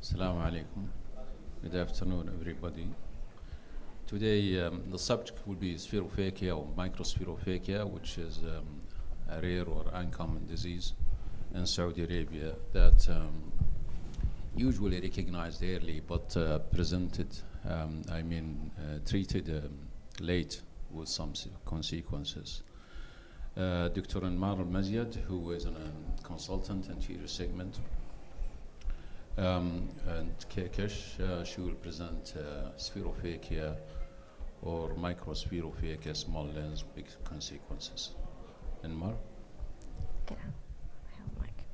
Assalamu alaikum. Good afternoon, everybody. Today, the subject will be Spherophakia or microspherophakia, which is a rare or uncommon disease in Saudi Arabia that usually recognized early but treated late with some consequences. Dr. Enmar AlMazyad, who is a consultant anterior segment, and Kekesh, she will present Spherophakia or microspherophakia small lens, big consequences. Enmar? Okay. I have a mic.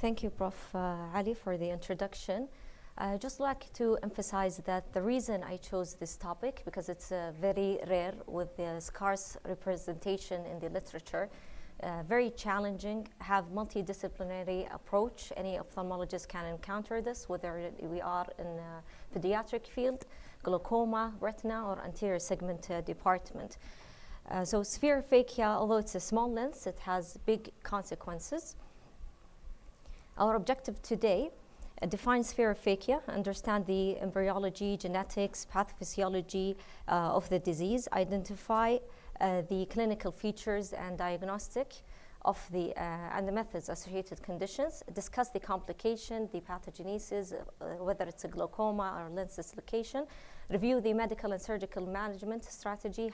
Thank you, Prof. Ali, for the introduction. I'd just like to emphasize that the reason I chose this topic, because it's very rare with the scarce representation in the literature, very challenging, have multidisciplinary approach. Any ophthalmologist can encounter this, whether we are in a pediatric field, glaucoma, retina, or anterior segment department. So Spherophakia, although it's a small lens, it has big consequences. Our objective today define Spherophakia, understand the embryology, genetics, pathophysiology of the disease, identify the clinical features and diagnostic of the and the methods associated conditions, discuss the complication, the pathogenesis, whether it's a glaucoma or lens dislocation, review the medical and surgical management strategy,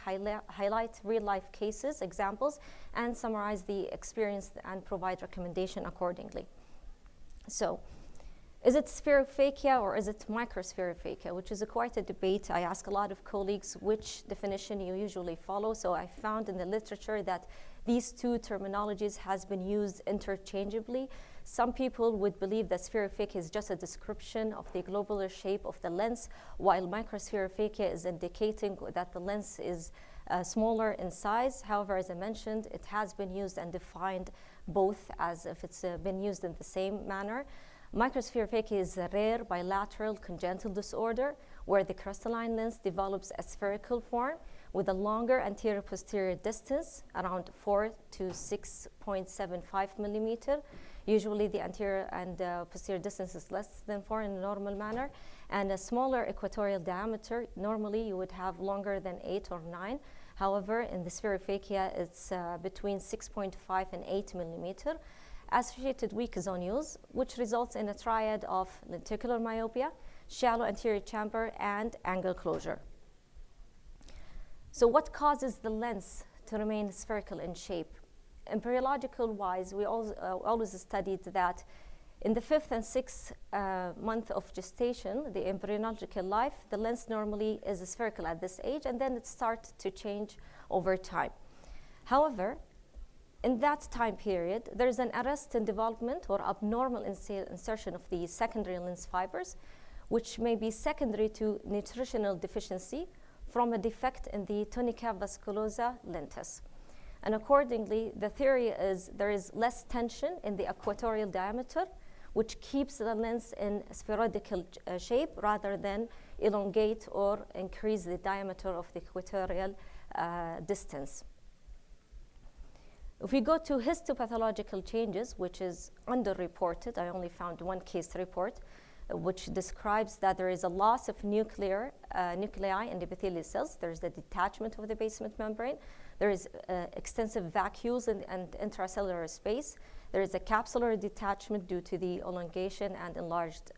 highlight real-life cases, examples, and summarize the experience and provide recommendation accordingly. So, is it Spherophakia or is it microspherophakia, which is quite a debate. I ask a lot of colleagues which definition you usually follow. So I found in the literature that these two terminologies has been used interchangeably. Some people would believe that Spherophakia is just a description of the globular shape of the lens, while microspherophakia is indicating that the lens is smaller in size. However, as I mentioned, it has been used and defined both as if it's been used in the same manner. Microspherophakia is a rare bilateral congenital disorder where the crystalline lens develops a spherical form with a longer anterior-posterior distance, around 4 to 6.75 millimeter. Usually the anterior and posterior distance is less than 4 in a normal manner, and a smaller equatorial diameter. Normally you would have longer than 8 or 9. However, in the Spherophakia, it's between 6.5 and 8 millimeter. Associated weak zonules, which results in a triad of lenticular myopia, shallow anterior chamber, and angle closure. So what causes the lens to remain spherical in shape? Embryological wise, we always studied that in the 5th and 6th month of gestation, the embryological life, the lens normally is spherical at this age, and then it starts to change over time. However, in that time period, there is an arrest in development or abnormal insertion of the secondary lens fibers, which may be secondary to nutritional deficiency from a defect in the tunica vasculosa lentis. And accordingly, the theory is there is less tension in the equatorial diameter, which keeps the lens in spherical shape rather than elongate or increase the diameter of the equatorial distance. If we go to histopathological changes, which is underreported, I only found one case report, which describes that there is a loss of nuclei in the epithelial cells. There's the detachment of the basement membrane. There is extensive vacuoles and intracellular space. There is a capsular detachment due to the elongation and enlarged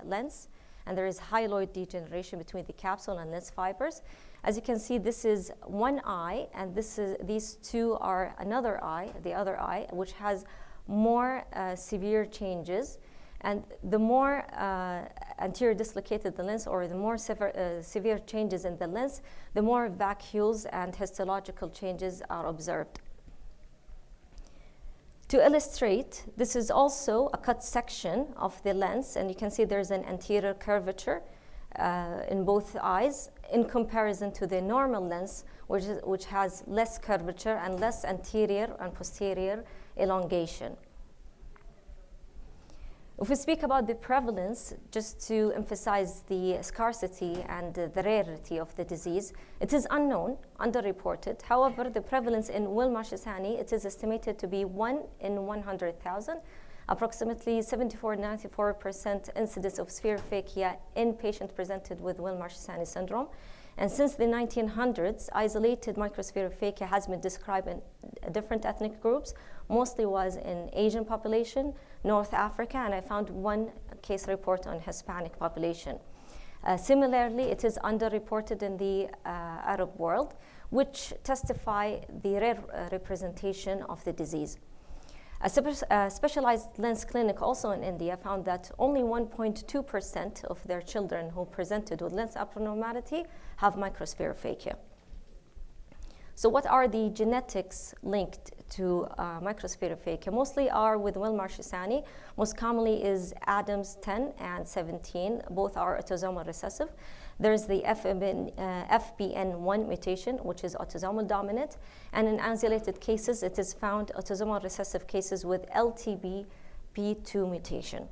lens. And there is hyaloid degeneration between the capsule and lens fibers. As you can see, this is one eye, and these two are another eye, the other eye, which has more severe changes. And the more anterior dislocated the lens, or the more severe changes in the lens, the more vacuoles and histological changes are observed. To illustrate, this is also a cut section of the lens, and you can see there's an anterior curvature in both eyes in comparison to the normal lens, which has less curvature and less anterior and posterior elongation. If we speak about the prevalence, just to emphasize the scarcity and the rarity of the disease, it is unknown, underreported. However, the prevalence in Wilma-Shishani, it is estimated to be 1 in 100,000. approximately 74-94% incidence of spherophakia in patients presented with Wilmer-Shissani syndrome. And since the 1900s, isolated microspherophakia has been described in different ethnic groups, mostly was in Asian population, North Africa, and I found one case report on Hispanic population. Similarly, it is underreported in the Arab world, which testify the rare representation of the disease. A specialized lens clinic also in India found that only 1.2% of their children who presented with lens abnormality have microspherophakia. So what are the genetics linked to microspherophakia? Mostly are with Wilmer-Shissani. Most commonly is Adams 10 and 17. Both are autosomal recessive. There's the FBN1 mutation, which is autosomal dominant. And in isolated cases, it is found autosomal recessive cases with LTBP2 mutation.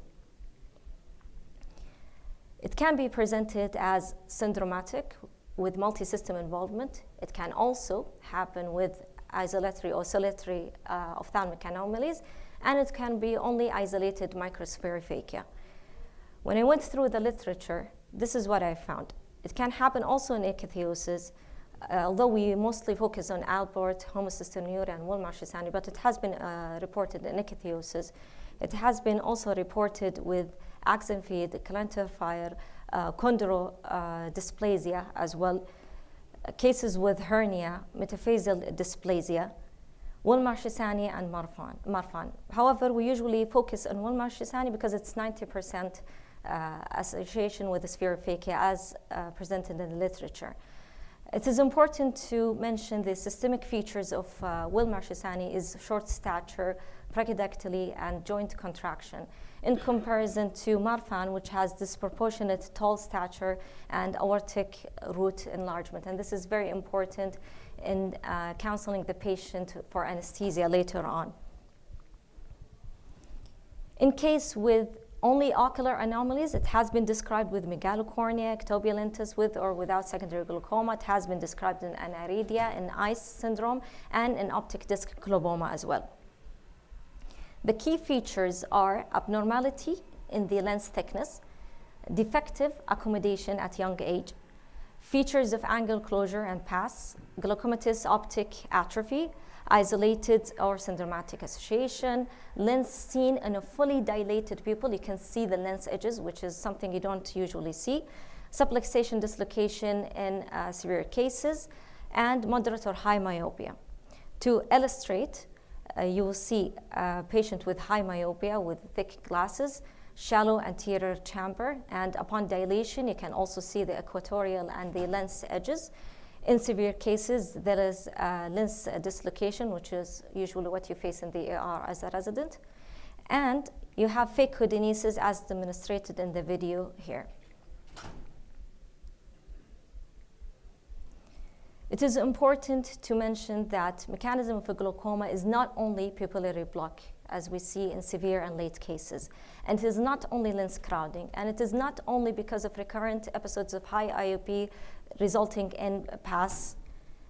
It can be presented as syndromatic with multi-system involvement. It can also happen with isolatory or oscillatory ophthalmic anomalies, and it can be only isolated microspherophakia. When I went through the literature, this is what I found. It can happen also in ichthyosis, although we mostly focus on Albert, homocystinuria, and Wilmer-Shissani, but it has been reported in ichthyosis. It has been also reported with axanthid, calantrophyre, chondrodysplasia as well, cases with hernia, metaphyseal dysplasia, Wilmer-Shissani, and Marfan. However, we usually focus on Wilmer-Shissani because it's 90% association with the spherophakia as presented in the literature. It is important to mention the systemic features of Wilmer-Shissani is short stature, brachydactyly, and joint contraction, in comparison to Marfan, which has disproportionate tall stature and aortic root enlargement. And this is very important in counseling the patient for anesthesia later on. In case with only ocular anomalies, it has been described with megalocornea, ectopia lentis with or without secondary glaucoma. It has been described in aniridia, in ICE syndrome, and in optic disc globoma as well. The key features are abnormality in the lens thickness, defective accommodation at young age, features of angle closure and pass, glaucomatous optic atrophy, isolated or syndromatic association, lens seen in a fully dilated pupil. You can see the lens edges, which is something you don't usually see, subluxation dislocation in severe cases, and moderate or high myopia. To illustrate, you will see a patient with high myopia with thick glasses, shallow anterior chamber, and upon dilation, you can also see the equatorial and the lens edges. In severe cases, there is lens dislocation, which is usually what you face in the ER as a resident. And you have fake hodonesis as demonstrated in the video here. It is important to mention that mechanism of a glaucoma is not only pupillary block, as we see in severe and late cases. And it is not only lens crowding, and it is not only because of recurrent episodes of high IOP resulting in pass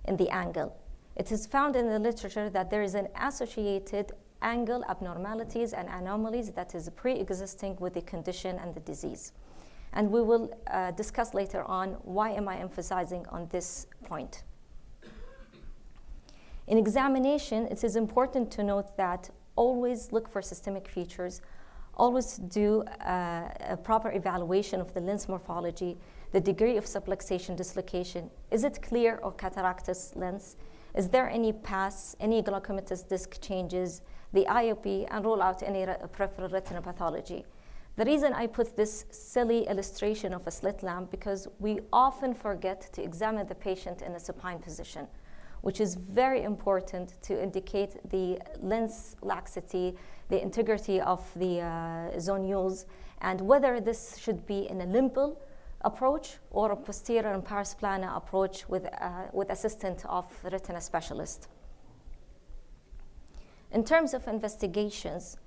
in the angle. It is found in the literature that there is an associated angle abnormalities and anomalies that is pre-existing with the condition and the disease. And we will discuss later on why am I emphasizing on this point. In examination, it is important to note that always look for systemic features, always do a proper evaluation of the lens morphology, the degree of subluxation dislocation. Is it clear or cataractous lens? Is there any pass, any glaucomatous disc changes, the IOP, and rule out any peripheral retina pathology? The reason I put this silly illustration of a slit lamp because we often forget to examine the patient in a supine position, which is very important to indicate the lens laxity, the integrity of the zonules, and whether this should be in a limbal approach or a posterior and pars plana approach with assistance of the retina specialist. In terms of investigations,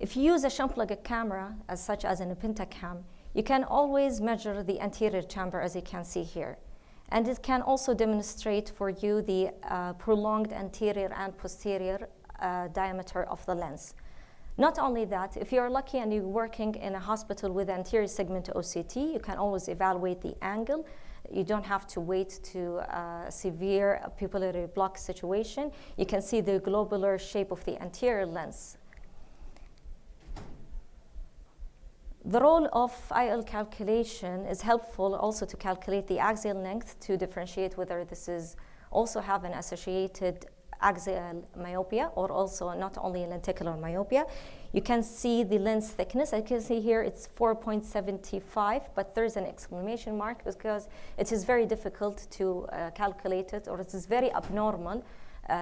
if you use a shunt-plug camera, such as an Pentacam, you can always measure the anterior chamber, as you can see here. And it can also demonstrate for you the prolonged anterior and posterior diameter of the lens. Not only that, if you're lucky and you're working in a hospital with anterior segment OCT, you can always evaluate the angle. You don't have to wait to a severe pupillary block situation. You can see the globular shape of the anterior lens. The role of IL calculation is helpful also to calculate the axial length to differentiate whether this is also have an associated axial myopia or also not only lenticular myopia. You can see the lens thickness. I can see here it's 4.75, but there's an exclamation mark because it is very difficult to calculate it, or it is very abnormal,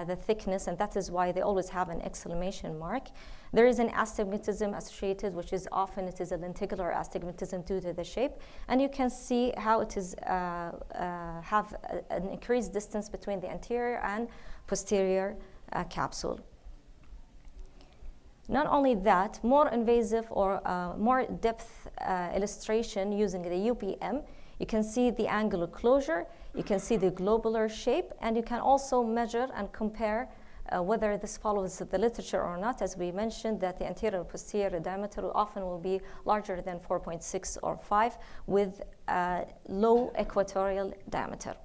the thickness, and that is why they always have an exclamation mark. There is an astigmatism associated, which is often it is a lenticular astigmatism due to the shape, and you can see how it is have an increased distance between the anterior and posterior capsule. Not only that, more invasive or more depth illustration using the UPM, you can see the angular closure, you can see the globular shape, and you can also measure and compare whether this follows the literature or not. As we mentioned, that the anterior and posterior diameter often will be larger than 4.6 or 5 with low equatorial diameter.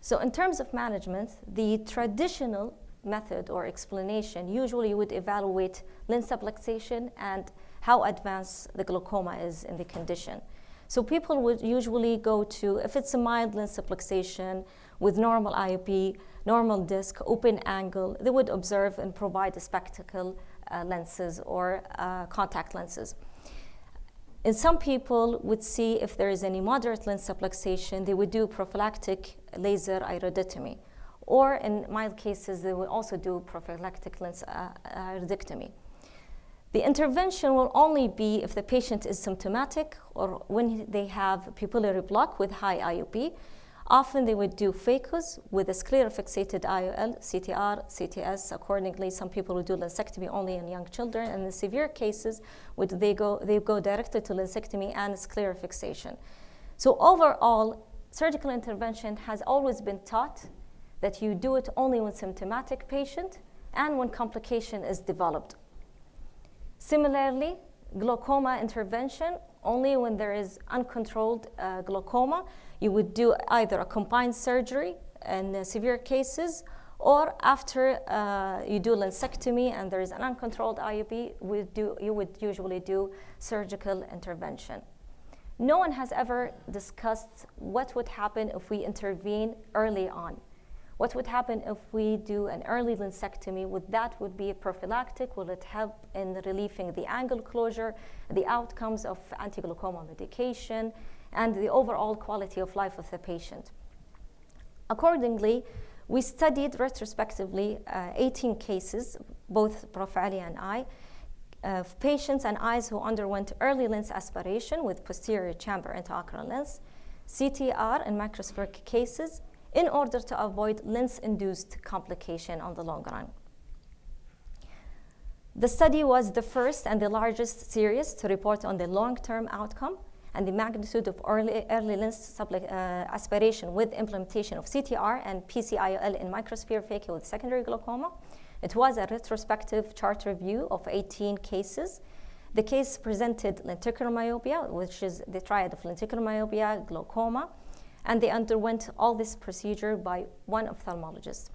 So in terms of management, the traditional method or explanation usually would evaluate lens subluxation and how advanced the glaucoma is in the condition. So people would usually go to, if it's a mild lens subluxation with normal IOP, normal disc, open angle, they would observe and provide a spectacle lenses or contact lenses. And some people would see if there is any moderate lens subluxation, they would do prophylactic laser iridotomy. Or in mild cases, they will also do prophylactic lens iridectomy. The intervention will only be if the patient is symptomatic or when they have pupillary block with high IOP. Often they would do phaco with a sclerofixated IOL, CTR, CTS. Accordingly, some people would do lensectomy only in young children. And in severe cases, they go directly to lensectomy and sclerofixation. So overall, surgical intervention has always been taught that you do it only when symptomatic patient and when complication is developed. Similarly, glaucoma intervention, only when there is uncontrolled glaucoma, you would do either a combined surgery in severe cases, or after you do lensectomy and there is an uncontrolled IOP, you would usually do surgical intervention. No one has ever discussed what would happen if we intervene early on. What would happen if we do an early lensectomy? That would be prophylactic? Will it help in relieving the angle closure, the outcomes of anti-glaucoma medication, and the overall quality of life of the patient? Accordingly, we studied retrospectively 18 cases, both Prof. Ali and I, of patients and eyes who underwent early lens aspiration with posterior chamber intraocular lens, CTR in microspheric cases, in order to avoid lens-induced complication on the long run. The study was the first and the largest series to report on the long-term outcome and the magnitude of early lens aspiration with implementation of CTR and PCIOL in microspherophakia with secondary glaucoma. It was a retrospective chart review of 18 cases. The case presented lenticular myopia, which is the triad of lenticular myopia, glaucoma, and they underwent all this procedure by one ophthalmologist,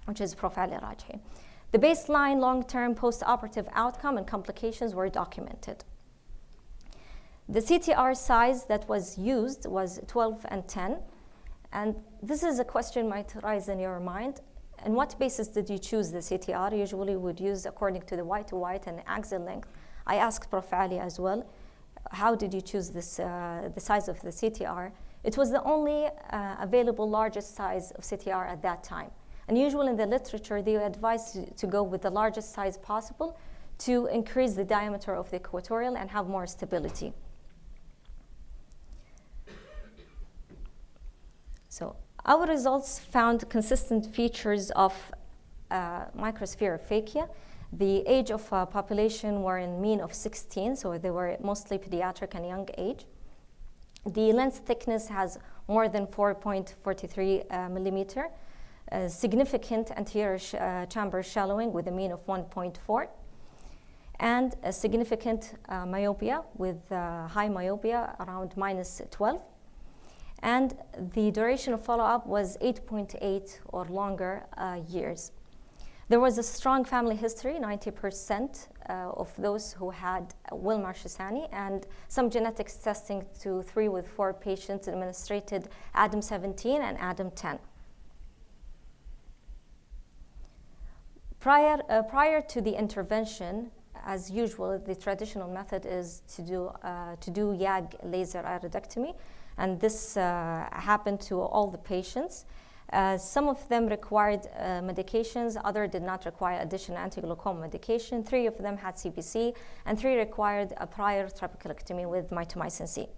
which is Prof. Ali Rajhi. The baseline long-term post-operative outcome and complications were documented. The CTR size that was used was 12 and 10, and this is a question might rise in your mind. On what basis did you choose the CTR? Usually would use according to the white to white and axial length. I asked Prof. Ali as well, how did you choose this, the size of the CTR? It was the only available largest size of CTR at that time. And usually in the literature, they advise to go with the largest size possible to increase the diameter of the equatorial and have more stability. So our results found consistent features of microspherophakia. The age of population were in mean of 16, so they were mostly pediatric and young age. The lens thickness has more than 4.43 millimeter. significant anterior chamber shallowing with a mean of 1.4, and a significant myopia with high myopia around -12. And the duration of follow-up was 8.8 or longer years. There was a strong family history, 90% of those who had Wilmar-Shahsani, and some genetics testing to 3 with 4 patients administered ADAM17 and ADAM10. Prior to the intervention, as usual, the traditional method is to do YAG laser iridectomy, and this happened to all the patients. Some of them required medications, others did not require additional anti-glaucoma medication. 3 of them had CPC, and 3 required a prior trabeculectomy with mitomycin C.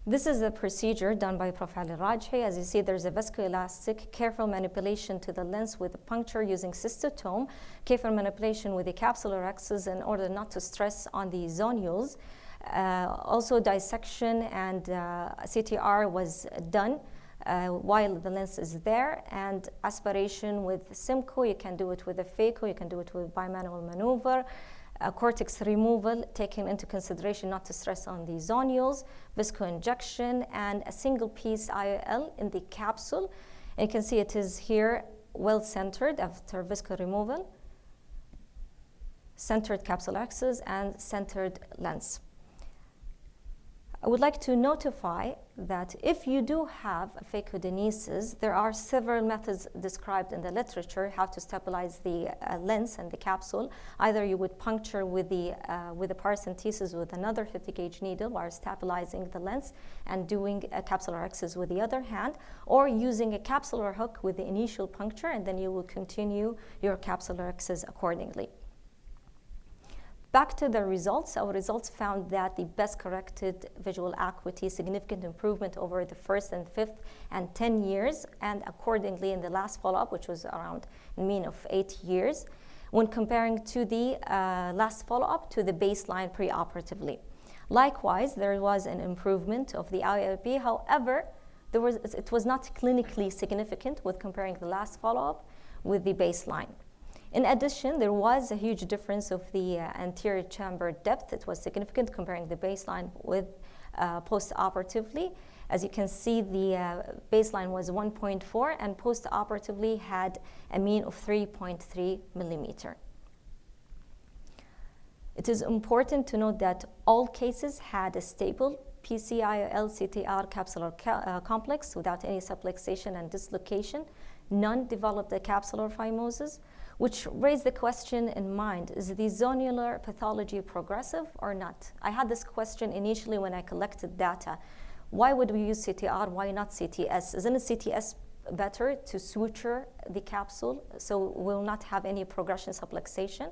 This is a procedure done by Prof. Ali Rajhi. As you see, there's a viscoelastic, careful manipulation to the lens with a puncture using cystotome, careful manipulation with the capsular axis in order not to stress on the zonules. Also dissection and CTR was done while the lens is there, and aspiration with Simcoe. You can do it with a phaco, you can do it with bimanual maneuver. Cortex removal, taking into consideration not to stress on the zonules, visco injection, and a single piece IOL in the capsule. And you can see it is here well centered after visco removal, centered capsule axis, and centered lens. I would like to notify that if you do have phacodenesis, there are several methods described in the literature how to stabilize the lens and the capsule. Either you would puncture with the paracentesis with another 50-gauge needle while stabilizing the lens and doing a capsular axis with the other hand, or using a capsular hook with the initial puncture, and then you will continue your capsular axis accordingly. Back to the results, our results found that the best corrected visual acuity, significant improvement over the first and 5th and 10 years, and accordingly in the last follow-up, which was around a mean of 8 years, when comparing to the last follow-up to the baseline preoperatively. Likewise, there was an improvement of the IOP. However, it was not clinically significant with comparing the last follow-up with the baseline. In addition, there was a huge difference of the anterior chamber depth. It was significant comparing the baseline with post-operatively. As you can see, the baseline was 1.4 and post-operatively had a mean of 3.3 millimeter. It is important to note that all cases had a stable PCIOL CTR capsular complex without any subluxation and dislocation. None developed a capsular phimosis, which raised the question in mind, is the zonular pathology progressive or not? I had this question initially when I collected data. Why would we use CTR? Why not CTS? Isn't a CTS better to suture the capsule so we'll not have any progression subluxation?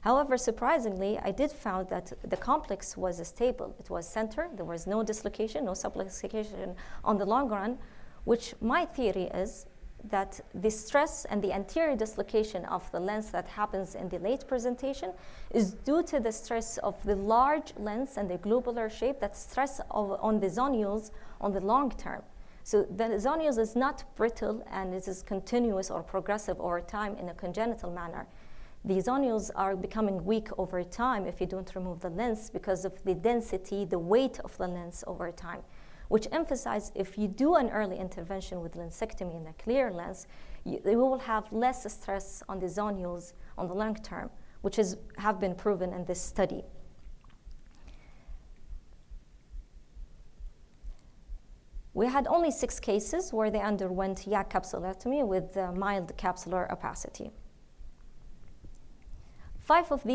However, surprisingly, I did found that the complex was stable. It was centered, there was no dislocation, no subluxation on the long run, which my theory is that the stress and the anterior dislocation of the lens that happens in the late presentation is due to the stress of the large lens and the globular shape that stress on the zonules on the long term. So the zonules is not brittle and it is continuous or progressive over time in a congenital manner. The zonules are becoming weak over time if you don't remove the lens because of the density, the weight of the lens over time, which emphasize if you do an early intervention with lensectomy in a clear lens, you will have less stress on the zonules on the long term, which have been proven in this study. We had only 6 cases where they underwent YAG capsulectomy with mild capsular opacity. 5 of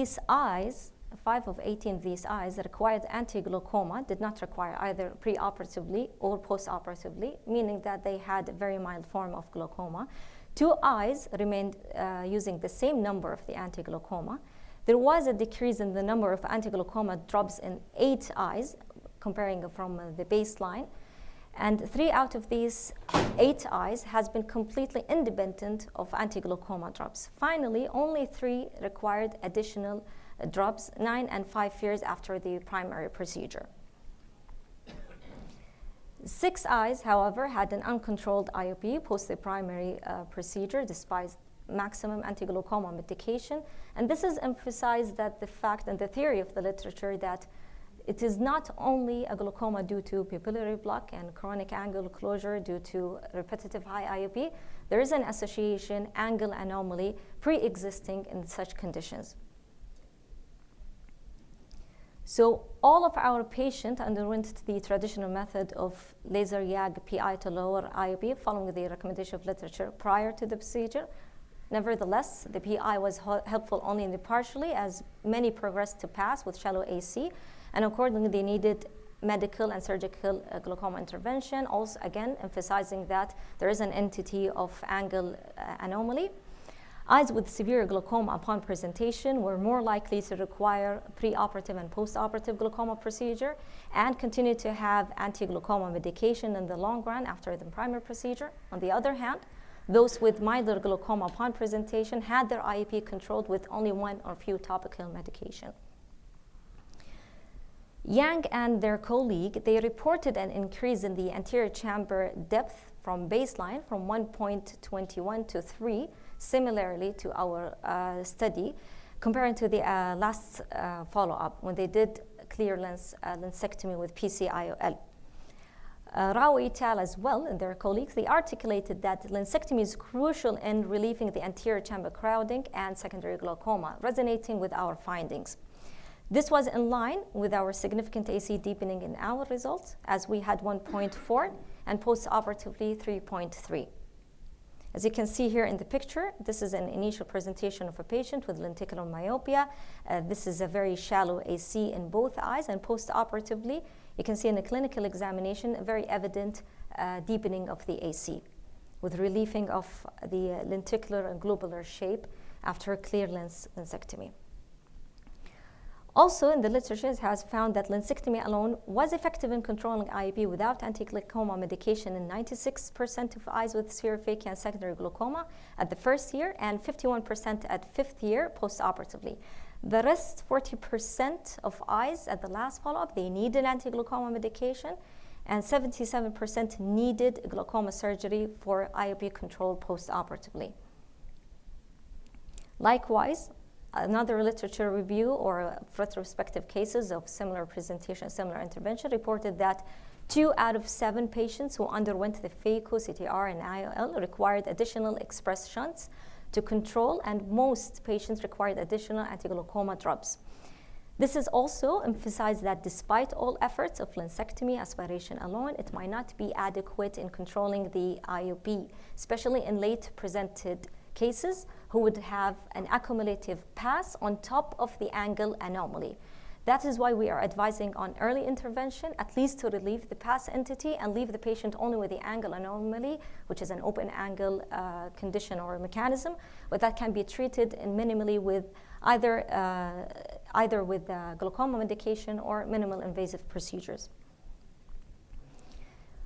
18 of these eyes that required anti-glaucoma did not require either preoperatively or postoperatively, meaning that they had a very mild form of glaucoma. 2 eyes remained using the same number of the anti-glaucoma. There was a decrease in the number of anti-glaucoma drops in 8 eyes, comparing from the baseline. And 3 out of these 8 eyes has been completely independent of anti-glaucoma drops. Finally, only 3 required additional drops 9 and 5 years after the primary procedure. 6 eyes, however, had an uncontrolled IOP post the primary procedure despite maximum anti-glaucoma medication. And this is emphasized that the fact and the theory of the literature that it is not only a glaucoma due to pupillary block and chronic angle closure due to repetitive high IOP. There is an association angle anomaly pre-existing in such conditions. So all of our patients underwent the traditional method of laser YAG PI to lower IOP following the recommendation of literature prior to the procedure. Nevertheless, the PI was helpful only in the partially as many progressed to pass with shallow AC, and accordingly they needed medical and surgical glaucoma intervention, also again emphasizing that there is an entity of angle anomaly. Eyes with severe glaucoma upon presentation were more likely to require preoperative and postoperative glaucoma procedure and continue to have anti-glaucoma medication in the long run after the primary procedure. On the other hand, those with milder glaucoma upon presentation had their IOP controlled with only one or few topical medication. Yang and their colleague, they reported an increase in the anterior chamber depth from baseline from 1.21 to 3, similarly to our study, comparing to the last follow-up when they did clear lens lensectomy with PCIOL. Rao et al. As well and their colleagues, they articulated that lensectomy is crucial in relieving the anterior chamber crowding and secondary glaucoma, resonating with our findings. This was in line with our significant AC deepening in our results, as we had 1.4 and post-operatively 3.3. As you can see here in the picture, this is an initial presentation of a patient with lenticular myopia. This is a very shallow AC in both eyes, and post-operatively, you can see in the clinical examination a very evident deepening of the AC with relieving of the lenticular and globular shape after clear lens lensectomy. Also, in the literature, it has found that lensectomy alone was effective in controlling IOP without anti-glaucoma medication in 96% of eyes with spherophakia and secondary glaucoma at the first year and 51% at 5th year post-operatively. The rest, 40% of eyes at the last follow-up, they needed anti-glaucoma medication, and 77% needed glaucoma surgery for IOP control post-operatively. Likewise, another literature review or retrospective cases of similar presentation, similar intervention reported that 2 out of 7 patients who underwent the phaco, CTR, and IOL required additional express shunts to control, and most patients required additional anti-glaucoma drops. This is also emphasized that despite all efforts of lensectomy aspiration alone, it might not be adequate in controlling the IOP, especially in late presented cases who would have an accumulative pass on top of the angle anomaly. That is why we are advising on early intervention, at least to relieve the pass entity and leave the patient only with the angle anomaly, which is an open angle condition or mechanism, but that can be treated minimally with either with glaucoma medication or minimal invasive procedures.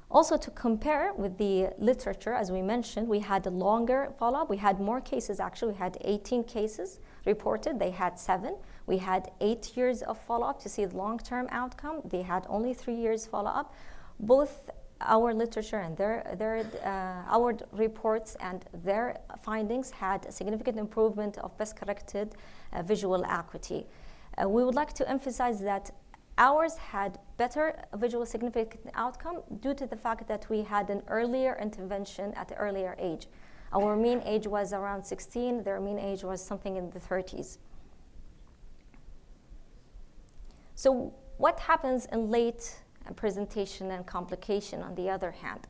Also, to compare with the literature, as we mentioned, we had a longer follow-up. We had more cases, actually. We had 18 cases reported. They had 7. We had 8 years of follow-up to see the long-term outcome. They had only 3 years follow-up. Both our literature and our reports and their findings had a significant improvement of best-corrected visual acuity. We would like to emphasize that ours had better visual significant outcome due to the fact that we had an earlier intervention at an earlier age. Our mean age was around 16, their mean age was something in the 30s. So what happens in late presentation and complication on the other hand?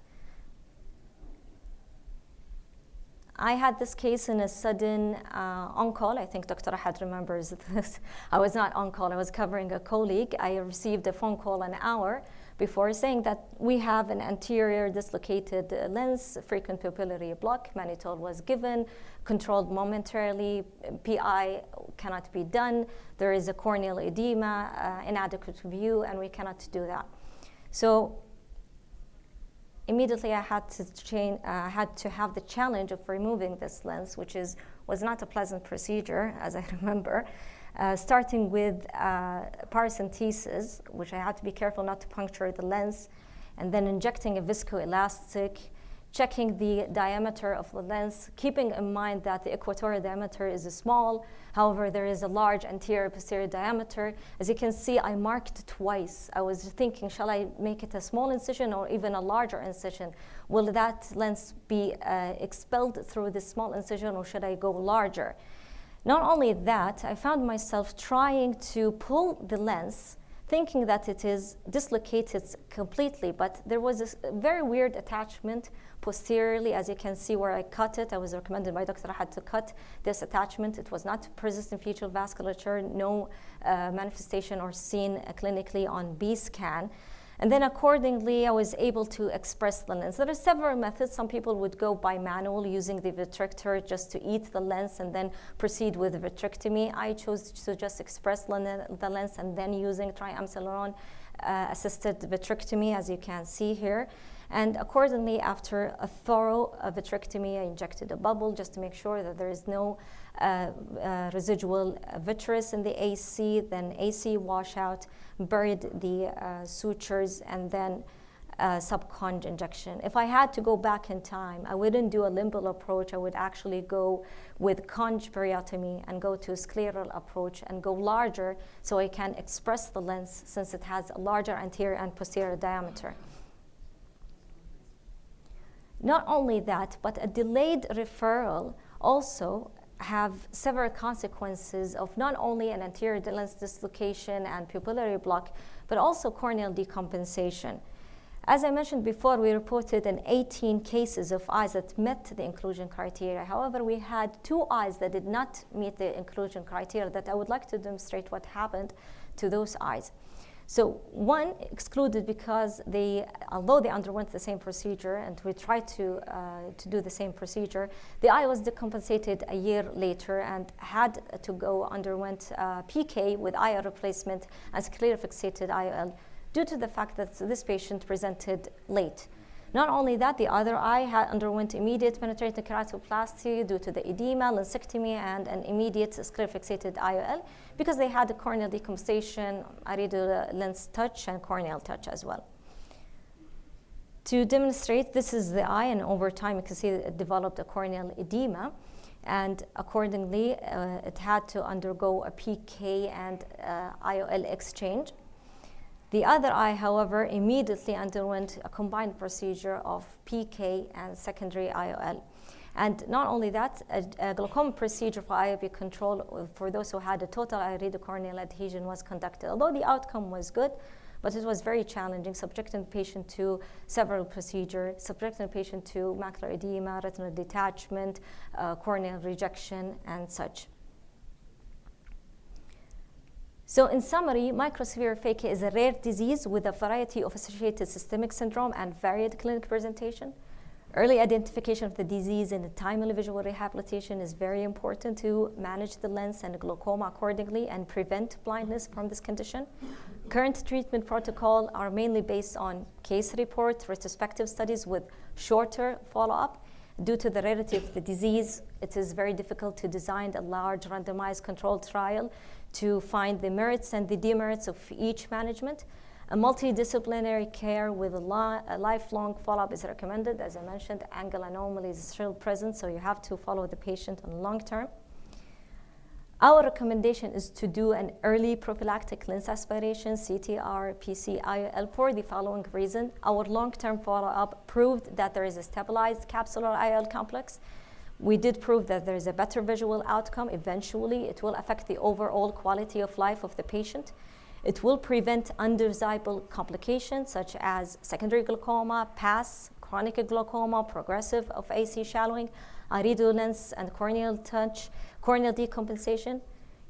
I had this case in a sudden on-call. I think Dr. Ahad remembers this. I was not on-call, I was covering a colleague. I received a phone call an hour before saying that we have an anterior dislocated lens, frequent pupillary block, mannitol was given, controlled momentarily, PI cannot be done, there is a corneal edema, inadequate view, and we cannot do that. So immediately I had to have the challenge of removing this lens, which was not a pleasant procedure, as I remember, starting with paracentesis, which I had to be careful not to puncture the lens, and then injecting a viscoelastic, checking the diameter of the lens, keeping in mind that the equatorial diameter is small. However, there is a large anterior posterior diameter. As you can see, I marked twice. I was thinking, shall I make it a small incision or even a larger incision? Will that lens be expelled through this small incision, or should I go larger? Not only that, I found myself trying to pull the lens, thinking that it is dislocated completely, but there was this very weird attachment posteriorly. As you can see where I cut it, I was recommended by Dr. Ahad to cut this attachment. It was not persistent fetal vasculature, no manifestation or seen clinically on B scan. And then accordingly, I was able to express the lens. There are several methods. Some people would go by manual using the vitrector just to eat the lens and then proceed with the vitrectomy. I chose to just express the lens and then using triamcinolone assisted vitrectomy, as you can see here. And accordingly, after a thorough vitrectomy, I injected a bubble just to make sure that there is no residual vitreous in the AC, then AC washout, buried the sutures, and then subconj injection. If I had to go back in time, I wouldn't do a limbal approach. I would actually go with conj periotomy and go to a scleral approach and go larger so I can express the lens since it has a larger anterior and posterior diameter. Not only that, but a delayed referral also have several consequences of not only an anterior lens dislocation and pupillary block, but also corneal decompensation. As I mentioned before, we reported in 18 cases of eyes that met the inclusion criteria. However, we had 2 eyes that did not meet the inclusion criteria that I would like to demonstrate what happened to those eyes. So one excluded because although they underwent the same procedure and we tried to do the same procedure, the eye was decompensated a year later and had to underwent PK with IOL replacement and sclerofixated IOL due to the fact that this patient presented late. Not only that, the other eye had underwent immediate penetrating keratoplasty due to the edema, lensectomy, and an immediate sclerofixated IOL because they had a corneal decompensation, irido lens touch, and corneal touch as well. To demonstrate, this is the eye, and over time you can see it developed a corneal edema, and accordingly it had to undergo a PK and IOL exchange. The other eye, however, immediately underwent a combined procedure of PK and secondary IOL. And not only that, a glaucoma procedure for IOP control for those who had a total iridocorneal adhesion was conducted. Although the outcome was good, but it was very challenging, subjecting the patient to several procedures, subjecting the patient to macular edema, retinal detachment, corneal rejection, and such. So in summary, microspherophakia is a rare disease with a variety of associated systemic syndrome and varied clinical presentation. Early identification of the disease and timely visual rehabilitation is very important to manage the lens and glaucoma accordingly and prevent blindness from this condition. Current treatment protocol are mainly based on case report, retrospective studies with shorter follow-up. Due to the rarity of the disease, it is very difficult to design a large randomized controlled trial to find the merits and the demerits of each management. A multidisciplinary care with a lifelong follow-up is recommended. As I mentioned, angle anomaly is still present, so you have to follow the patient on long term. Our recommendation is to do an early prophylactic lens aspiration, CTR, PC, IOL for the following reason. Our long-term follow-up proved that there is a stabilized capsular IOL complex. We did prove that there is a better visual outcome. Eventually, it will affect the overall quality of life of the patient. It will prevent undesirable complications such as secondary glaucoma, PAS, chronic glaucoma, progressive of AC shallowing, irido lens and corneal touch, corneal decompensation.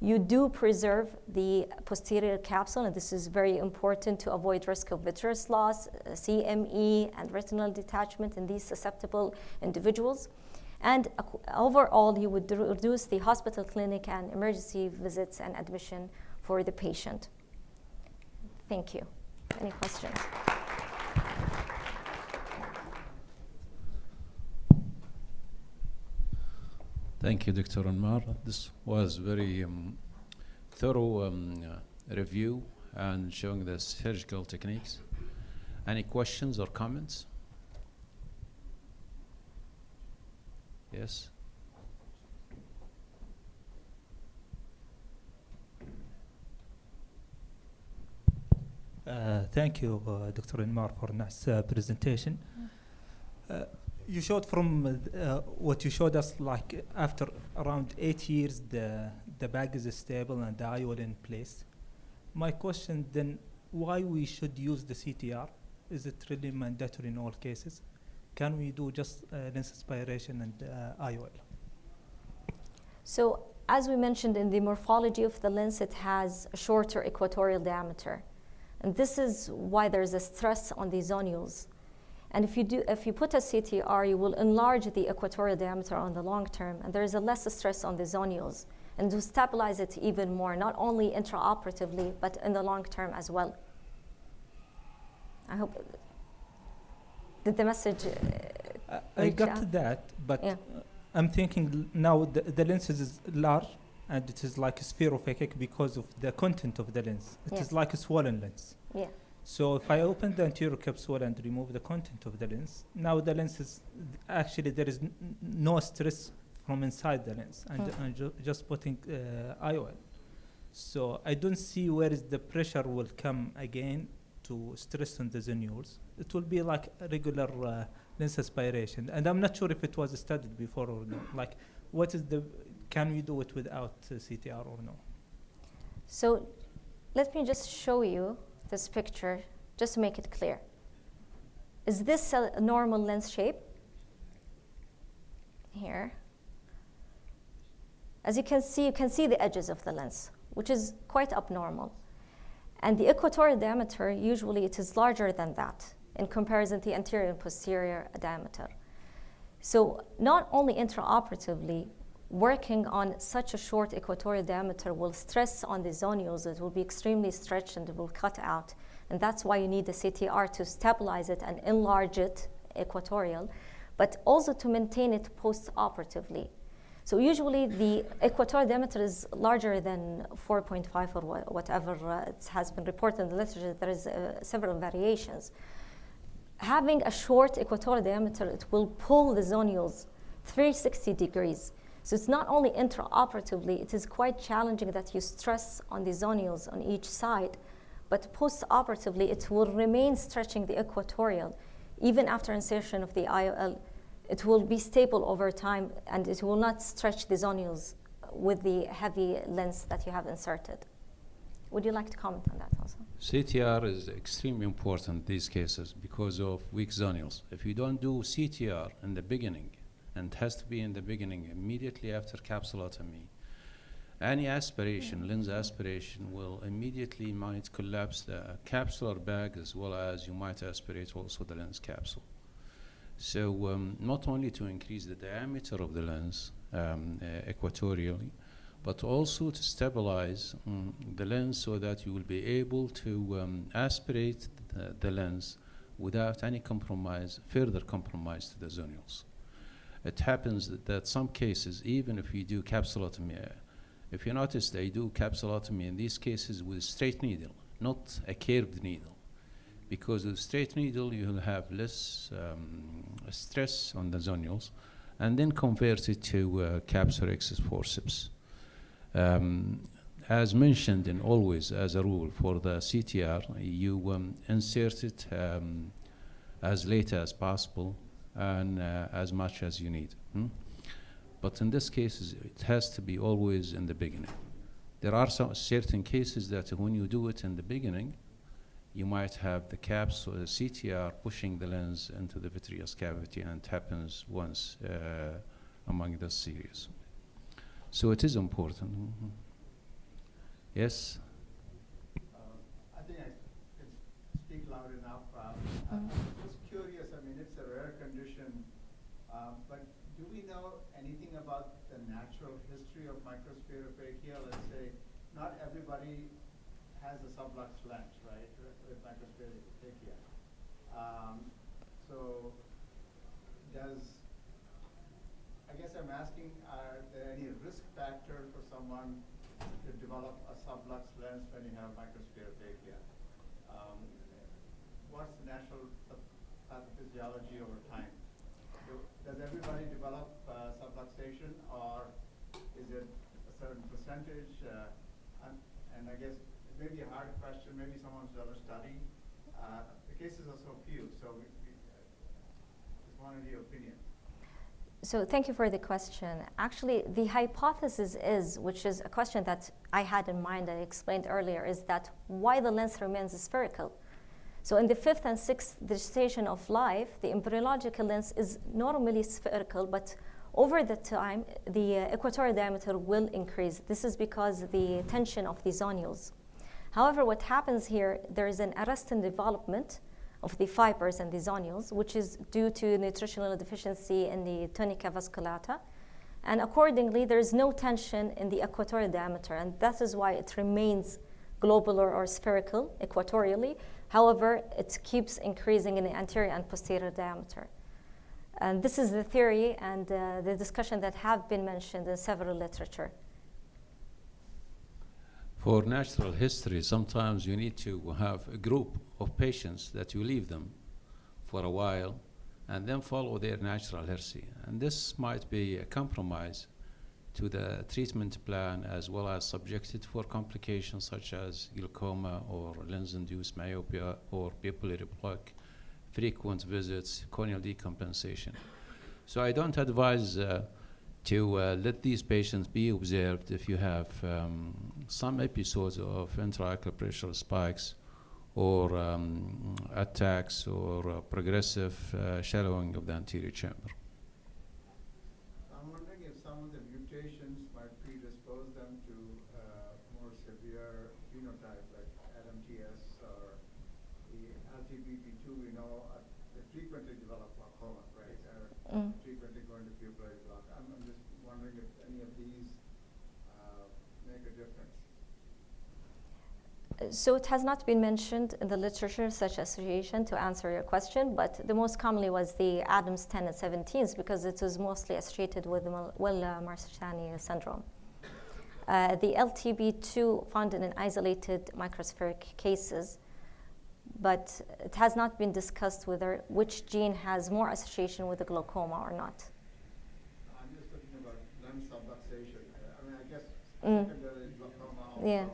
You do preserve the posterior capsule, and this is very important to avoid risk of vitreous loss, CME, and retinal detachment in these susceptible individuals. And overall, you would reduce the hospital, clinic, and emergency visits and admission for the patient. Thank you. Any questions? Thank you, Dr. Enmar. This was very thorough review and showing the surgical techniques. Any questions or comments? Yes? Thank you, Dr. Enmar, for nice presentation. You showed from what you showed us, like after around 8 years, the bag is stable and the IOL in place. My question then, why we should use the CTR? Is it really mandatory in all cases? Can we do just lens aspiration and IOL? So as we mentioned in the morphology of the lens, it has a shorter equatorial diameter. And this is why there's a stress on the zonules. And if you put a CTR, you will enlarge the equatorial diameter on the long term, and there is a less stress on the zonules, and to stabilize it even more, not only intraoperatively, but in the long term as well. I hope, did the message I got out? to that, but Yeah. I'm thinking now the lens is large, and it is like spherophakic because of the content of the lens. It is like a swollen lens. Yeah. So if I open the anterior capsule and remove the content of the lens, now the lens is actually there is no stress from inside the lens, and just putting IOL. So I don't see where is the pressure will come again to stress on the zonules. It will be like a regular lens aspiration, and I'm not sure if it was studied before or not. Like, what is the, can we do it without CTR or no? So let me just show you this picture just to make it clear. Is this a normal lens shape? Here. As you can see the edges of the lens, which is quite abnormal. And the equatorial diameter, usually it is larger than that in comparison to the anterior and posterior diameter. So not only intraoperatively, working on such a short equatorial diameter will stress on the zonules. It will be extremely stretched and it will cut out. And that's why you need the CTR to stabilize it and enlarge it equatorial, but also to maintain it post-operatively. So usually the equatorial diameter is larger than 4.5 or whatever it has been reported in the literature. There is several variations. Having a short equatorial diameter, it will pull the zonules 360 degrees. So it's not only intraoperatively, it is quite challenging that you stress on the zonules on each side, but post-operatively, it will remain stretching the equatorial. Even after insertion of the IOL, it will be stable over time, and it will not stretch the zonules with the heavy lens that you have inserted. Would you like to comment on that also? CTR is extremely important in these cases because of weak zonules. If you don't do CTR in the beginning, and it has to be in the beginning, immediately after capsulotomy, any aspiration, lens aspiration, will immediately might collapse the capsular bag, as well as you might aspirate also the lens capsule. So not only to increase the diameter of the lens equatorially, but also to stabilize the lens so that you will be able to aspirate the lens without any compromise, further compromise to the zonules. It happens that some cases, even if you do capsulotomy, if you notice they do capsulotomy in these cases with a straight needle, not a curved needle. Because with a straight needle, you'll have less stress on the zonules, and then convert it to capsular excess forceps. As mentioned, and always as a rule for the CTR, you insert it as late as possible and as much as you need. But in this case, it has to be always in the beginning. There are some certain cases that when you do it in the beginning, you might have the capsule, CTR, pushing the lens into the vitreous cavity, and it happens once among the series. So it is important. Yes? I think I can speak loud enough. I'm just curious, I mean, it's a rare condition, but do we know anything about the natural history of microspherophakia? Let's say not everybody has a sublux lens, right, with microspherophakia. So I guess I'm asking, are there any risk factors for someone to develop a sublux lens when you have microspherophakia? what's the natural pathophysiology over time? Does everybody develop subluxation, or is it a certain percentage? And I guess it may be a hard question, maybe someone's done a study. The cases are so few, so we just wanted your opinion. So thank you for the question. Actually, the hypothesis is, which is a question that I had in mind, I explained earlier, is that why the lens remains spherical. So in the 5th and 6th station of life, the embryological lens is normally spherical, but over the time, the equatorial diameter will increase. This is because the tension of the zonules. However, what happens here, there is an arrest in development of the fibers and the zonules, which is due to nutritional deficiency in the tunica vasculata. And accordingly, there is no tension in the equatorial diameter, and that is why it remains globular or spherical equatorially. However, it keeps increasing in the anterior and posterior diameter. And this is the theory and the discussion that have been mentioned in several literature. For natural history, sometimes you need to have a group of patients that you leave them for a while and then follow their natural history. And this might be a compromise to the treatment plan, as well as subjected for complications such as glaucoma or lens-induced myopia or pupillary plaque, frequent visits, corneal decompensation. So I don't advise to let these patients be observed if you have some episodes of intraocular pressure spikes or attacks or progressive shallowing of the anterior chamber. I'm wondering if some of the mutations might predispose them to more severe phenotype like LMTS or the LTBP2. We know they frequently develop glaucoma, right? Frequently going to pupillary block. I'm just wondering if any of these make a difference. So it has not been mentioned in the literature, such association, to answer your question, but the most commonly was the Adams 10 and 17s because it is mostly associated with the Marshallani syndrome. The LTB2 found in isolated microspheric cases, but it has not been discussed whether which gene has more association with the glaucoma or not. I'm just looking about lens subluxation. I mean, I guess secondary glaucoma also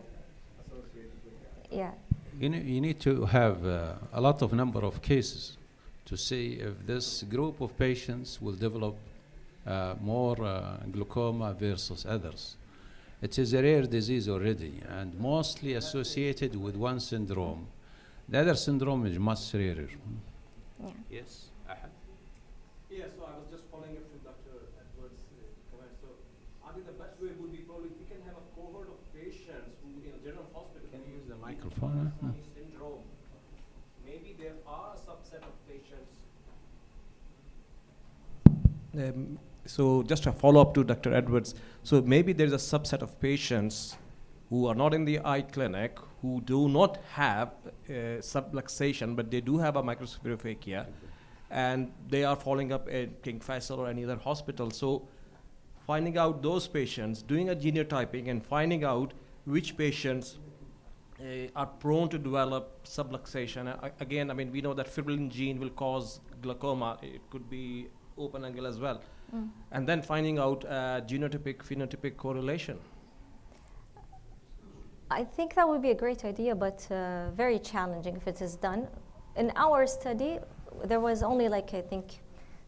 associated with that. Yeah. You need to have a lot of number of cases to see if this group of patients will develop more glaucoma versus others. It is a rare disease already and mostly associated with one syndrome. The other syndrome is much rarer. Yeah. Yes, Ahad? Yeah, so I was just following up from Dr. Edwards' comment. So I think the best way would be probably if we can have a cohort of patients who in a general hospital Can you use the microphone? syndrome. Maybe there are a subset of patients. So just a follow-up to Dr. Edwards. So maybe there's a subset of patients who are not in the eye clinic, who do not have subluxation, but they do have a microspherophakia, and they are following up at King Faisal or any other hospital. So finding out those patients, doing a genotyping and finding out which patients are prone to develop subluxation. Again, I mean, we know that fibrillin gene will cause glaucoma. It could be open angle as well. And then finding out genotypic-phenotypic correlation. I think that would be a great idea, but very challenging if it is done. In our study, there was only I think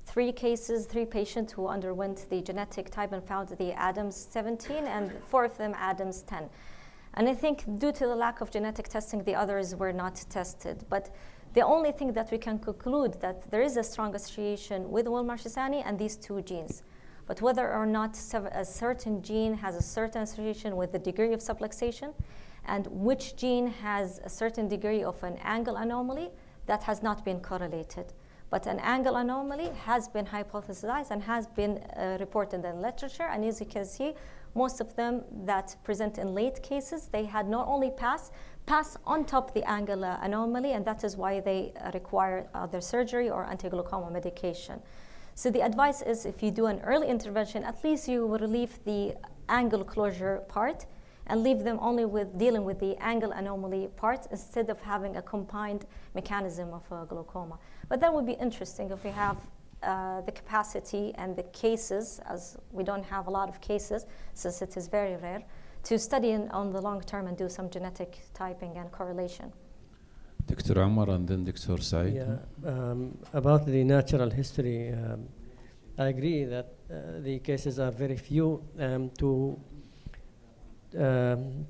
3 patients who underwent the genetic type and found the Adams 17 and 4 of them Adams 10. And I think due to the lack of genetic testing, the others were not tested. But the only thing that we can conclude that there is a strong association with Marshallani and these 2 genes. But whether or not a certain gene has a certain association with the degree of subluxation and which gene has a certain degree of an angle anomaly, that has not been correlated. But an angle anomaly has been hypothesized and has been reported in the literature. And as you can see, most of them that present in late cases, they had not only pass on top the angle anomaly, and that is why they require either surgery or anti-glaucoma medication. So the advice is if you do an early intervention, at least you will relieve the angle closure part, and leave them only with dealing with the angle anomaly part instead of having a combined mechanism of glaucoma. But that would be interesting if we have the capacity and the cases, as we don't have a lot of cases since it is very rare, to study on the long term and do some genetic typing and correlation. Dr. Enmar and then Dr. Said. Yeah, about the natural history, I agree that the cases are very few to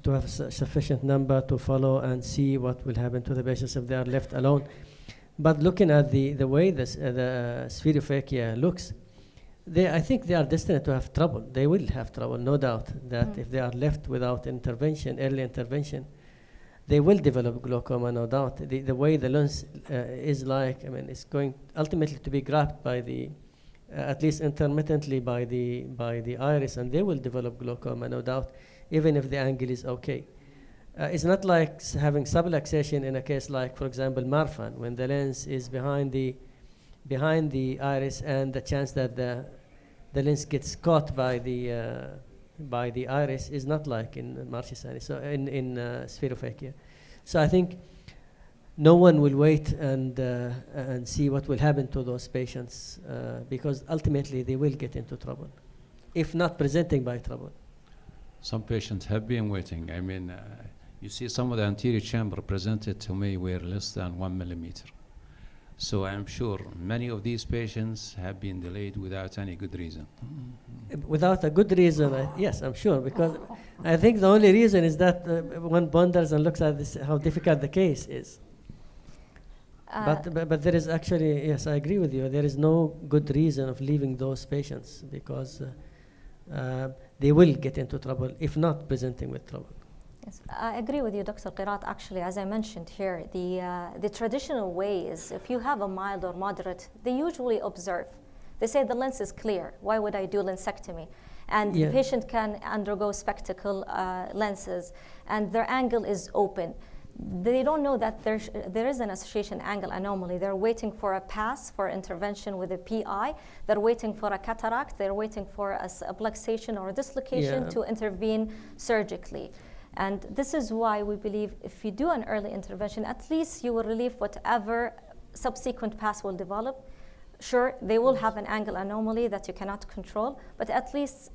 have sufficient number to follow and see what will happen to the patients if they are left alone. But looking at the way the Spherophakia looks, I think they are destined to have trouble. They will have trouble, no doubt, that if they are left without intervention, early intervention, they will develop glaucoma, no doubt. The way the lens is like, I mean, it's going ultimately to be grabbed by the, at least intermittently by the iris, and they will develop glaucoma, no doubt, even if the angle is okay. It's not like having subluxation in a case like, for example, Marfan, when the lens is behind the iris, and the chance that the lens gets caught by the iris is not like in Marchisani, so in Spherophakia. So I think no one will wait and see what will happen to those patients because ultimately they will get into trouble, if not presenting by trouble. Some patients have been waiting. I mean, you see some of the anterior chamber presented to me were less than 1 millimeter. So I'm sure many of these patients have been delayed without any good reason. Without a good reason, yes, I'm sure, because I think the only reason is that one ponders and looks at this, how difficult the case is. But there is actually, yes, I agree with you, there is no good reason of leaving those patients because they will get into trouble if not presenting with trouble. Yes, I agree with you, Dr. Qirat. Actually, as I mentioned here, the traditional way is if you have a mild or moderate, they usually observe. They say the lens is clear. Why would I do lensectomy? And the patient can undergo spectacle lenses, and their angle is open. They don't know that there is an association angle anomaly. They're waiting for a pass for intervention with a PI. They're waiting for a cataract. They're waiting for a subluxation or a dislocation to intervene surgically. And this is why we believe if you do an early intervention, at least you will relieve whatever subsequent pass will develop. Sure, they will have an angle anomaly that you cannot control, but at least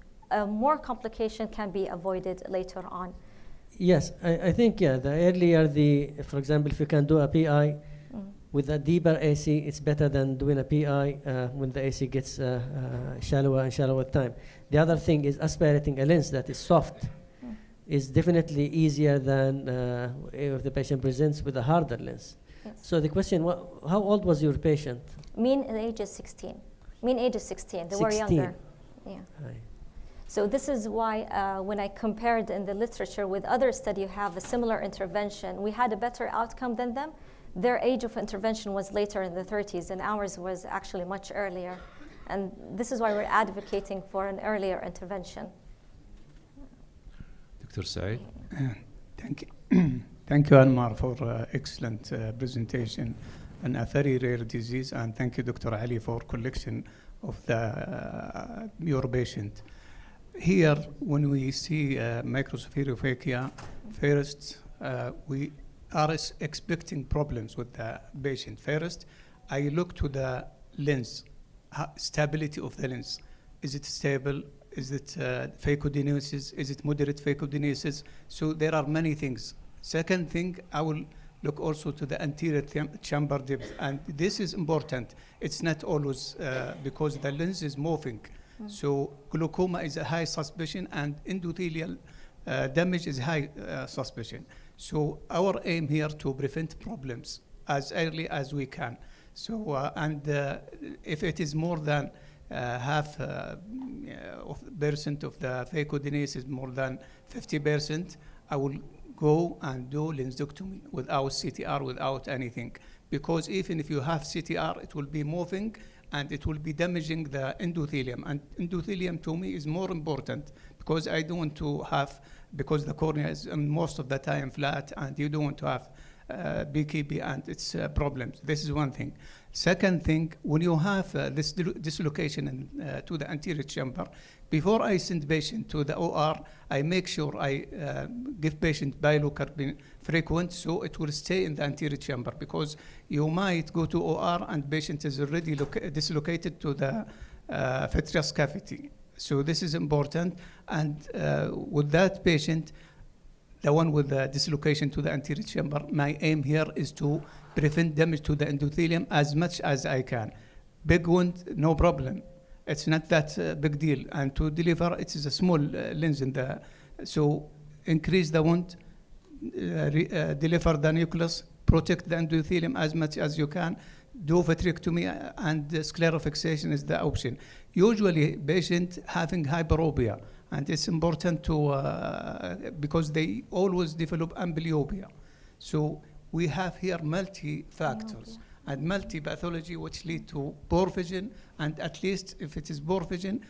more complication can be avoided later on. Yes, I think, yeah, the earlier for example, if you can do a PI with a deeper AC, it's better than doing a PI when the AC gets shallower and shallower time. The other thing is aspirating a lens that is soft is definitely easier than if the patient presents with a harder lens. Yes. So the question, how old was your patient? Mean age is 16. Mean age is 16. They were 16. younger. Yeah. Aye. So this is why when I compared in the literature with other studies who have a similar intervention, we had a better outcome than them. Their age of intervention was later in the 30s, and ours was actually much earlier. And this is why we're advocating for an earlier intervention. Dr. Said. Thank you. Thank you, Enmar, for excellent presentation on a very rare disease, and thank you, Dr. Ali, for collection of your patient. Here, when we see microspherophakia, first we are expecting problems with the patient. First, I look to the lens, stability of the lens. Is it stable? Is it phacodynosis? Is it moderate phacodynosis? So there are many things. Second thing, I will look also to the anterior chamber depth, and this is important. It's not always because the lens is moving. So glaucoma is a high suspicion, and endothelial damage is high suspicion. So our aim here to prevent problems as early as we can. So if it is more than half percent of the phacodynosis, more than 50%, I will go and do lensectomy without CTR, without anything. Because even if you have CTR, it will be moving and it will be damaging the endothelium. And endothelium to me is more important because I don't want to have, because the cornea is most of the time flat, and you don't want to have BKB and its problems. This is one thing. Second thing, when you have this dislocation to the anterior chamber, before I send patient to the OR, I make sure I give patient bilocarbine frequent so it will stay in the anterior chamber, because you might go to OR and patient is already dislocated to the vitreous cavity. So this is important. And with that patient, the one with the dislocation to the anterior chamber, my aim here is to prevent damage to the endothelium as much as I can. Big wound, no problem. It's not that big deal. And to deliver, it is a small lens in the, so increase the wound, deliver the nucleus, protect the endothelium as much as you can, do vitrectomy, and sclerofixation is the option. Usually patient having hyperopia, and it's important to, because they always develop amblyopia. So we have here multi-factors and multi-pathology which lead to poor vision, and at least if it is poor vision,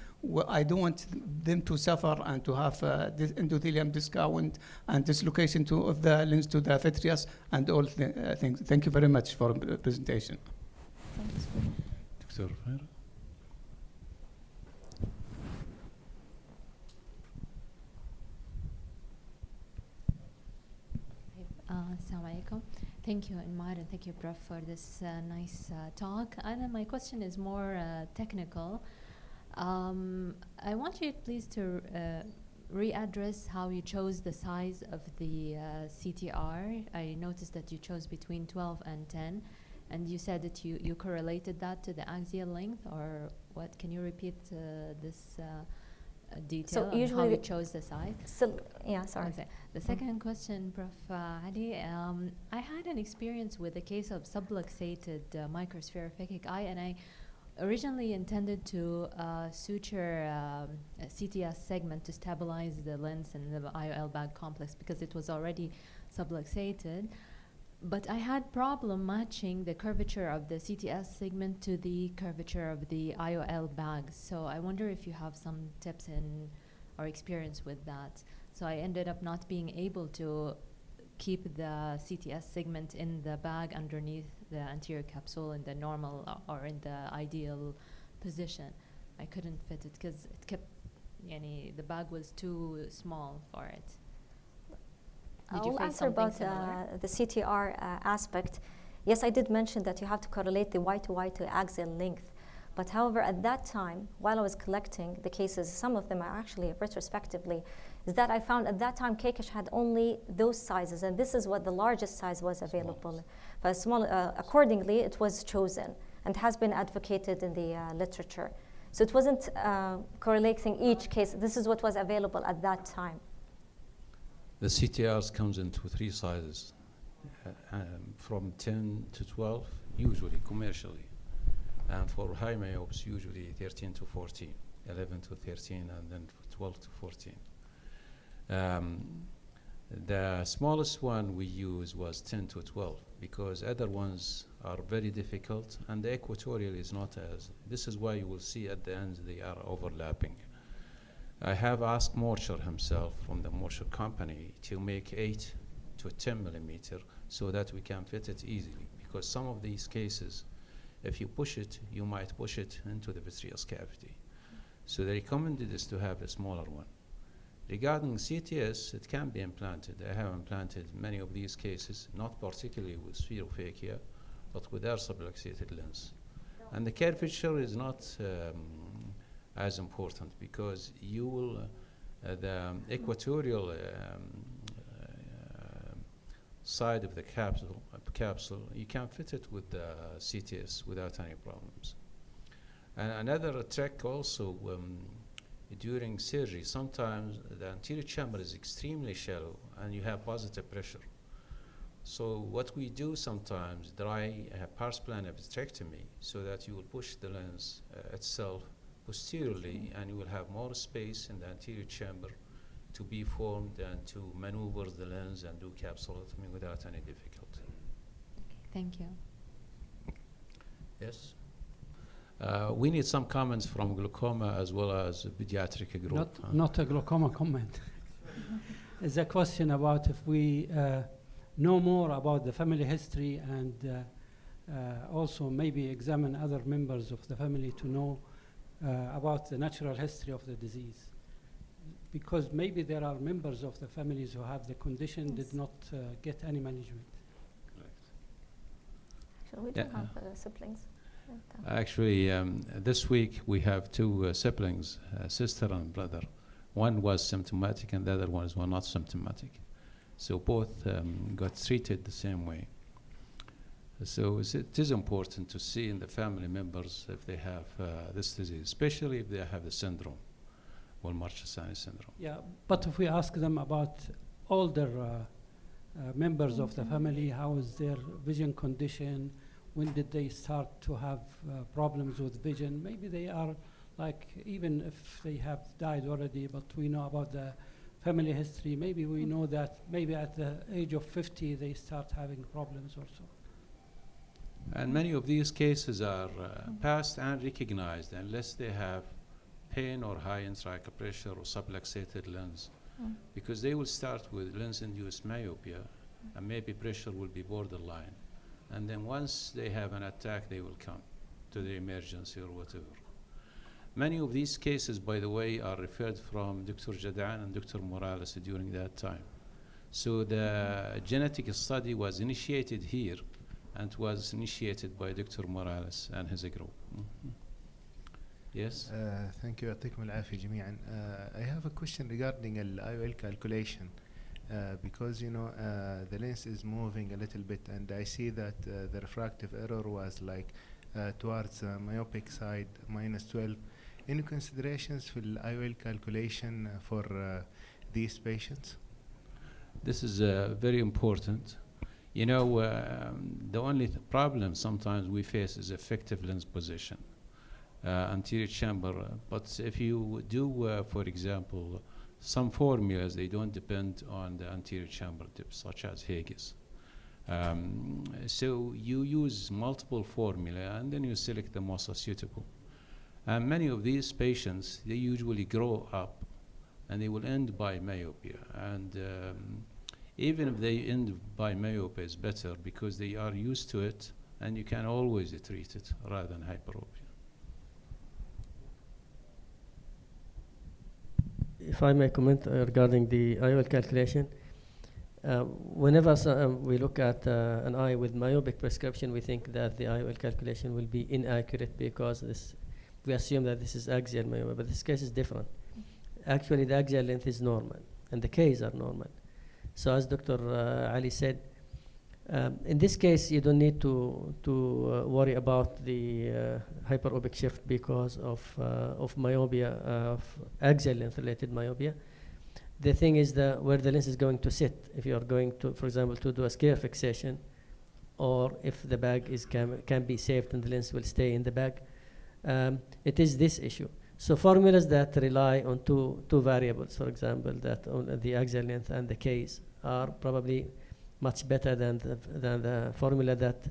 I don't want them to suffer and to have this endothelium discount and dislocation of the lens to the vitreous and all things. Thank you very much for the presentation. Thanks. Dr. Fair? Assalamu alaikum. Thank you, Enmar, and thank you, Prof, for this nice talk. And then my question is more technical. I want you please to readdress how you chose the size of the CTR. I noticed that you chose between 12 and 10, and you said that you correlated that to the axial length, or what? Can you repeat this detail on how you chose the size? So, yeah, sorry. Okay. The second question, Prof. Ali, I had an experience with a case of subluxated microspherophakic eye, and I originally intended to suture a CTS segment to stabilize the lens and the IOL bag complex because it was already subluxated. But I had problem matching the curvature of the CTS segment to the curvature of the IOL bag. So I wonder if you have some tips in or experience with that. So I ended up not being able to keep the CTS segment in the bag underneath the anterior capsule in the normal or in the ideal position. I couldn't fit it because it kept, the bag was too small for it. I'll answer about the CTR aspect. Yes, I did mention that you have to correlate the Y to Y to axial length. But however, at that time, while I was collecting the cases, some of them are actually retrospectively, is that I found at that time Kekesh had only those sizes, and this is what the largest size was available. But accordingly, it was chosen and has been advocated in the literature. So it wasn't correlating each case. This is what was available at that time. The CTRs comes into 3 sizes, from 10 to 12, usually commercially. And for high myopes, usually 13 to 14, 11 to 13, and then 12 to 14. The smallest one we use was 10 to 12 because other ones are very difficult, and the equatorial is not as. This is why you will see at the end they are overlapping. I have asked Morcher himself from the Morcher company to make 8 to 10 millimeter so that we can fit it easily, because some of these cases, if you push it, you might push it into the vitreous cavity. So they recommended us to have a smaller one. Regarding CTS, it can be implanted. I have implanted many of these cases, not particularly with Spherophakia, but with our subluxated lens. And the curvature is not as important because you will, the equatorial side of the capsule, you can fit it with the CTS without any problems. And another trick also, during surgery, sometimes the anterior chamber is extremely shallow and you have positive pressure. So what we do sometimes, dry pars-plana vitrectomy, so that you will push the lens itself posteriorly, and you will have more space in the anterior chamber to be formed and to maneuver the lens and do capsulotomy without any difficulty. Thank you. Yes? We need some comments from glaucoma as well as pediatric group. Not a glaucoma comment. It's a question about if we know more about the family history and also maybe examine other members of the family to know about the natural history of the disease. Because maybe there are members of the families who have the condition did not get any management. So we don't have siblings. Actually, this week we have two siblings, sister and brother. One was symptomatic and the other one was not symptomatic. So both got treated the same way. So it is important to see in the family members if they have this disease, especially if they have the syndrome, or Marchesani syndrome. Yeah, but if we ask them about older members of the family, how is their vision condition, when did they start to have problems with vision, maybe they are like, even if they have died already, but we know about the family history, maybe we know that maybe at the age of 50 they start having problems also. And many of these cases are passed and recognized unless they have pain or high intraocular pressure or subluxated lens, because they will start with lens-induced myopia, and maybe pressure will be borderline. And then once they have an attack, they will come to the emergency or whatever. Many of these cases, by the way, are referred from Dr. Jadan and Dr. Morales during that time. So the genetic study was initiated here and was initiated by Dr. Morales and his group. Yes? Thank you. يعطيكم العافية جميعا. I have a question regarding the IOL calculation. Because the lens is moving a little bit, and I see that the refractive error was like towards the myopic side, -12. Any considerations for the IOL calculation for these patients? This is very important. The only problem sometimes we face is effective lens position, anterior chamber. But if you do, for example, some formulas, they don't depend on the anterior chamber depth, such as Haig's. So you use multiple formula and then you select the most suitable. And many of these patients, they usually grow up and they will end by myopia. And even if they end by myopia, it's better because they are used to it and you can always treat it rather than hyperopia. If I may comment regarding the IOL calculation, whenever we look at an eye with myopic prescription, we think that the IOL calculation will be inaccurate because we assume that this is axial myopia, but this case is different. Actually, the axial length is normal, and the Ks are normal. So as Dr. Ali said, in this case, you don't need to worry about the hyperopic shift because of myopia, of axial length related myopia. The thing is where the lens is going to sit. If you are going to, for example, to do a scale fixation, or if the bag can be saved and the lens will stay in the bag, it is this issue. So formulas that rely on two variables, for example, that on the axial length and the Ks, are probably much better than the formula that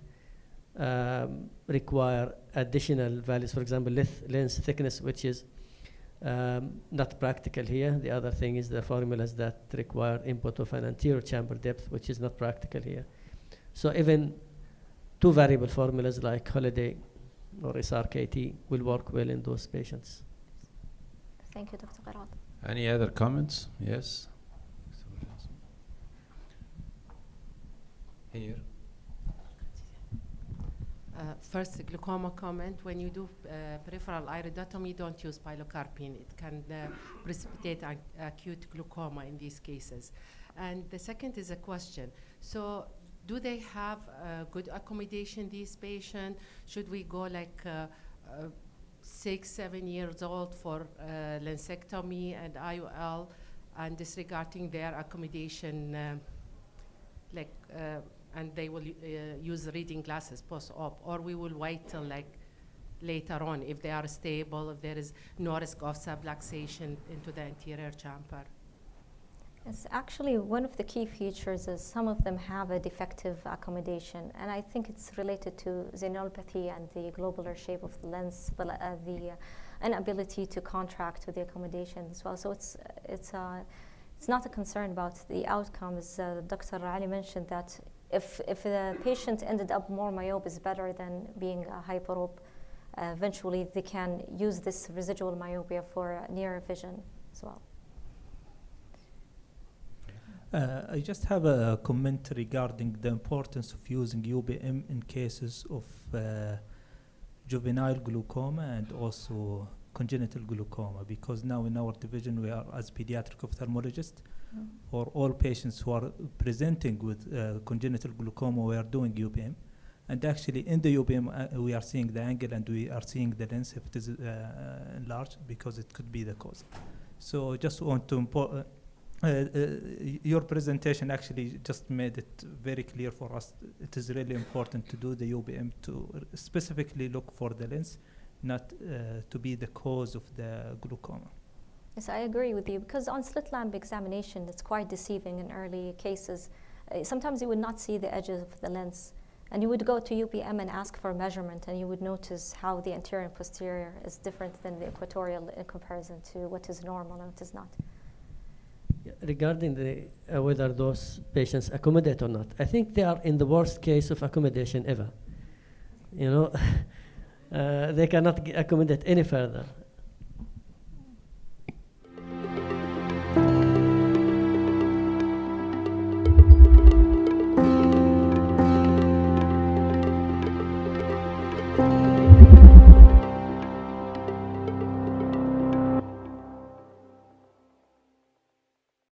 require additional values, for example, lens thickness, which is not practical here. The other thing is the formulas that require input of an anterior chamber depth, which is not practical here. So even two variable formulas like Holiday or SRKT will work well in those patients. Thank you, Dr. Qirat. Any other comments? Yes? Here. First, glaucoma comment. When you do peripheral iridotomy, don't use pilocarpine. It can precipitate acute glaucoma in these cases. And the second is a question. So do they have good accommodation, these patients? Should we go like 6-7 years old for lensectomy and IOL, and disregarding their accommodation, and they will use reading glasses post-op, or we will wait till like later on if they are stable, if there is no risk of subluxation into the anterior chamber? Yes, actually, one of the key features is some of them have a defective accommodation, and I think it's related to xenopathy and the globular shape of the lens, the inability to contract with the accommodation as well. So it's not a concern about the outcomes. Dr. Ali mentioned that if the patient ended up more myope is better than being a hyperope, eventually they can use this residual myopia for near vision as well. I just have a comment regarding the importance of using UBM in cases of juvenile glaucoma and also congenital glaucoma, because now in our division we are, as pediatric ophthalmologists, for all patients who are presenting with congenital glaucoma, we are doing UBM. And actually in the UBM we are seeing the angle and we are seeing the lens if it is enlarged, because it could be the cause. So just want to your presentation actually just made it very clear for us. It is really important to do the UBM to specifically look for the lens, not to be the cause of the glaucoma. Yes, I agree with you, because on slit lamp examination, it's quite deceiving in early cases. Sometimes you would not see the edges of the lens, and you would go to UPM and ask for measurement, and you would notice how the anterior and posterior is different than the equatorial in comparison to what is normal and what is not. Regarding the whether those patients accommodate or not, I think they are in the worst case of accommodation ever. You know, they cannot accommodate any further.